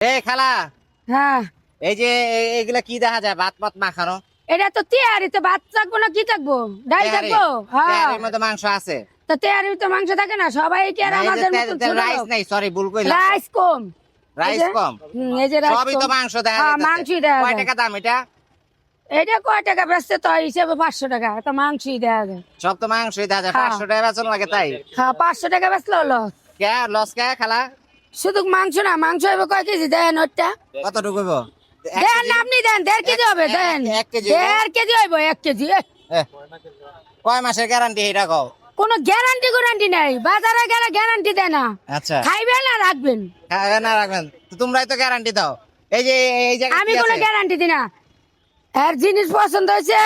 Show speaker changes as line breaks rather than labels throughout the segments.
এই খালা,
হ্যাঁ
এই যে এগুলা কি দেখা যায়? ভাত পাত মাখানো
এটা তো তেয়ারি, তো ভাত থাকবো না কি থাকবো, ডাল
তেহারি।
থাকবো। হ্যাঁ
তেহারির মধ্যে মাংস আছে
তো তেয়ারি তো মাংস থাকে না, সবাই কি আর
না, এই যে
আমাদের মতন ছোট
রাইস
লোক?
নাই, সরি ভুল কইলাম।
রাইস কম,
রাইস কম,
এই যে রাইস
সবই তো
কম।
মাংস দেখা
হ্যাঁ
যাইতেছে।
মাংসই দেওয়া
কয়
যায়।
টাকা দাম এটা?
এটা কয় টাকা বেচতে তো হিসেবে 500 টাকা, তো মাংসই দেওয়া যায়।
সব তো মাংসই দেখা যায়।
হ্যাঁ।
500 টাকা বেতন লাগে তাই?
হ্যাঁ 500 টাকা বেচলে হলো।
কে লস কে খালা?
শুধু মাংস না, মাংস হবে কয় কেজি দেন ওইটা?
কতটুকু হইব?
দেন না, আপনি দেন 1.5 কেজি হবে, দেন
1 কেজি
1.5 কেজি হইব, 1 কেজি।
কয় মাসের গ্যারান্টি এটা কও?
কোনো গ্যারান্টি নাই, বাজারে গেলে গ্যারান্টি দেয় না।
আচ্ছা,
খাইবেন আর রাখবেন,
খাবেন না রাখবেন তো, তোমরাই তো গ্যারান্টি দাও। এই যে এই জায়গা
আমি
কি
কোনো
আছে?
গ্যারান্টি দিই না। এর জিনিস পছন্দ হয়েছে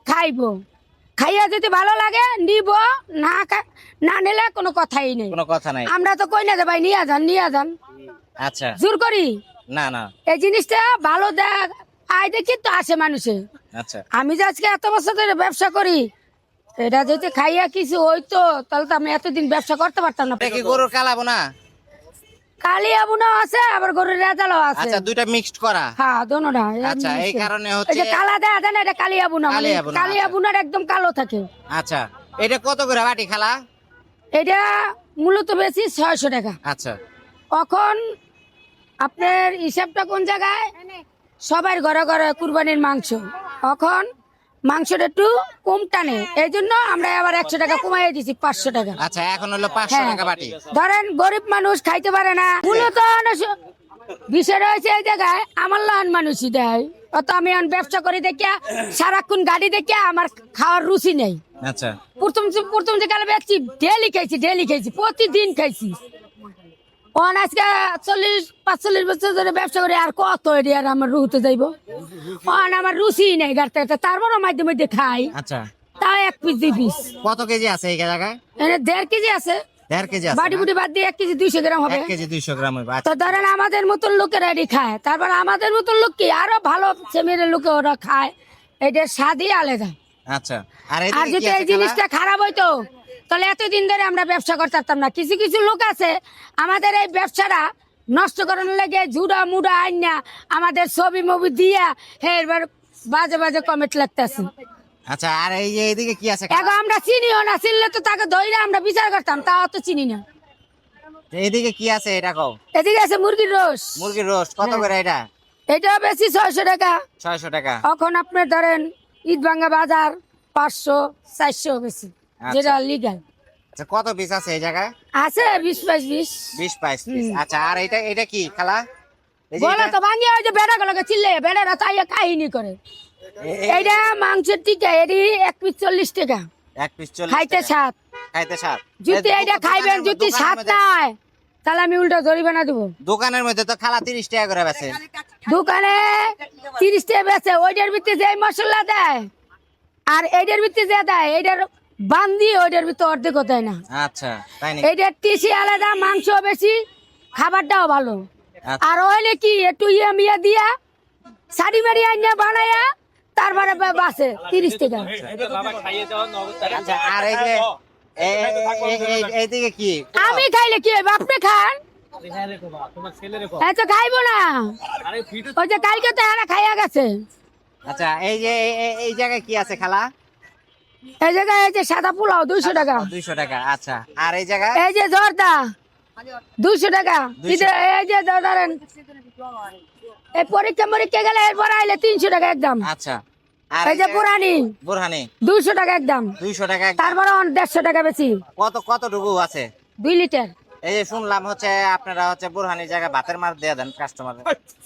খাইবো, খাইয়া যদি ভালো লাগে নিব, না নিলে কোনো কথাই নেই।
কোনো কথা নাই।
আমরা তো কই না যে ভাই নিয়ে যান,
আচ্ছা,
জোর করি।
না না,
এই জিনিসটা ভালো দেখ আয় দেখি তো আসে মানুষে।
আচ্ছা
আমি যে আজকে এত বছর ধরে ব্যবসা করি, এটা যদি খাইয়া কিছু হইতো তাহলে তো আমি এতদিন ব্যবসা করতে পারতাম না।
এটা কি গরুর কালাবো না?
কালিয়া বুনাও আছে, আবার গরুর রেজালাও আছে।
আচ্ছা, দুইটা মিক্সড করা।
হ্যাঁ দোনোটা।
আচ্ছা, এই কারণে
এই
হচ্ছে
যে কালা দেয়া দেন, এটা কালিয়া বুনা, মানে
কালিয়া বুনা,
কালিয়া
আচ্ছা।
বুনার একদম কালো থাকে।
আচ্ছা, এটা কত করে বাটি খালা?
এটা মূলত বেশি 600 টাকা।
আচ্ছা,
এখন আপনার হিসাবটা কোন জায়গায়, সবার ঘরে ঘরে কুরবানির মাংস, এখন মাংসটা একটু কম টানে, এই জন্য আমরা আবার 100 টাকা কমাই দিছি, 500 টাকা।
আচ্ছা, এখন হলো 500
হ্যাঁ।
টাকা বাটি।
ধরেন গরিব মানুষ খাইতে পারে না, মূলত বিষয়টা হয়েছে এই জায়গায় আমার লান মানুষই দেয়। অত আমি এখন ব্যবসা করি দেখিয়া, সারাক্ষণ গাড়ি দেখিয়া আমার খাওয়ার রুচি নেই।
আচ্ছা,
প্রথম যে কালে বেচছি, ডেলি খাইছি, প্রতিদিন খাইছি। আজকে 45 বছর ধরে ব্যবসা করি, আর কত এটি আর আমার রুহতে যাইব। আমার রুচি নেই গাড়তে, তারপর মধ্যে মধ্যে খাই,
আচ্ছা।
তাও 1 পিস 2 পিস।
কত কেজি আছে এই জায়গায়?
এনে 1.5 কেজি আছে,
1.5 কেজি আছে
বাটি
না?
বুটি বাদ দিয়ে 1 কেজি 200 গ্রাম হবে।
1 কেজি 200 গ্রাম হইবে।
তো
আচ্ছা,
ধরেন আমাদের মতন লোকেরা এটি খায়, তারপর আমাদের মতন লোক কি আরো ভালো সেমের লোকে ওরা খায়, এটার স্বাদই আলাদা।
আচ্ছা। আর
আর
এদিকে
যদি
কি
এই
আছে খালা?
জিনিসটা খারাপ হইতো তাহলে এতদিন ধরে আমরা ব্যবসা করতে পারতাম না। কিছু কিছু লোক আছে আমাদের এই ব্যবসাটা নষ্ট করানোর লেগে জুড়া মুড়া আইনা আমাদের ছবি মবি দিয়া এবার বাজে বাজে কমেন্ট লাগতেছে।
আচ্ছা, আর এই যে এদিকে কি আছে
এখন
খালা?
আমরা চিনিও না, চিনলে তো তাকে ধরে আমরা বিচার করতাম, তাও তো চিনি না।
এদিকে কি আছে এটা কও?
এদিকে আছে মুরগির রোস,
মুরগির রোস্ট কত
হ্যাঁ।
করে এটা?
এটা বেশি 600 টাকা।
600 টাকা।
এখন আপনার ধরেন ঈদ ভাঙ্গা বাজার 500 400 বেশি, যেটা লিগাল।
আচ্ছা, কত পিস আছে এই জায়গায়?
আছে 20 22
20 22 পিস। আচ্ছা, আর এটা কি খালা? এই যে
বলে
এটা?
তো ভাঙিয়ে ওই যে বেড়া গুলোকে চিল্লে, বেড়ারা তাই কাহিনী করে। এইটা মাংসের টিকা, এটি 1 পিস 40 টাকা।
1 পিস 40
খাইতে
টাকা।
স্বাদ,
খাইতে স্বাদ।
যদি
এই
এইটা খাইবেন, যদি
দোকানের
স্বাদ
মধ্যে-
নাই তাহলে আমি উল্টা জরিমানা দেবো।
দোকানের মধ্যে তো খালা 30 টাকা করে বেচে।
দোকানে 30 টাকা বেচে, ওইটার ভিতরে যে মশলা দেয় আর এইটার ভিতরে যে দেয়, এইটার বান্দি ওইটার ভিতরে অর্ধেক দেয় না।
আচ্ছা, তাই নাকি?
এইটার টিসি আলাদা, মাংস বেশি, খাবারটাও ভালো।
আচ্ছা।
আর হইলে কি একটু মিয়া দিয়া শাড়ি মারি আইনা বানায়া তারপরে বাসে 30 টাকা।
আচ্ছা, আর এই যে এইদিকে কি?
আমি খাইলে কি হবে, আপনি খান। এত খাইবো না, ওই যে কালকে তো এরা খাইয়া গেছে।
আচ্ছা, এই যে এই জায়গায় কি আছে খালা?
এই জায়গায় এই যে সাদা পোলাও 200 টাকা।
200 টাকা। আচ্ছা, আর এই জায়গায়?
এই যে জর্দা 200 টাকা।
200
এই যে ধরেন এই পরীক্ষা গেলে এরপর আইলে 300 টাকা একদম।
আচ্ছা, আর
এই যে পুরানি
বুরহানি
200 টাকা একদম,
200 টাকা একদম।
তারপরে 150 টাকা বেশি।
কতটুকু আছে?
2 লিটার।
এই যে শুনলাম হচ্ছে আপনারা হচ্ছে বুরহানির জায়গায় ভাতের মার দিয়ে দেন কাস্টমার।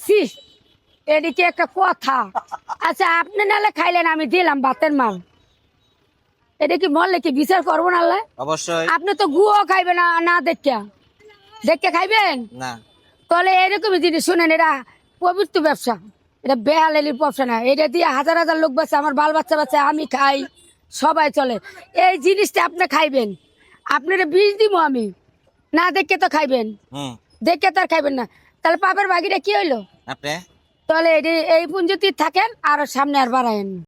ছি, এদিকে একটা কথা। আচ্ছা আপনি নালে খাইলেন, আমি দিলাম ভাতের মাল, এটা কি মরলে কি বিচার করবো না? আল্লাহ?
অবশ্যই
আপনি তো গুও খাইবেন না, না দেখে খাইবেন,
না।
তাহলে এরকমই জিনিস শুনেন, এটা পবিত্র ব্যবসা, এটা বেহালের ব্যবসা না। এটা দিয়ে হাজার হাজার লোক বাঁচে, আমার বাল বাচ্চা, আমি খাই, সবাই চলে। এই জিনিসটা আপনি খাইবেন, আপনার বিষ দিব আমি, না দেখে তো খাইবেন,
হুম,
দেখে তো আর খাইবেন না, তাহলে পাপের বাকিটা কি হইলো?
আপনি
তাহলে এই পুঞ্জতি থাকেন আর সামনে আর বাড়ায়েন।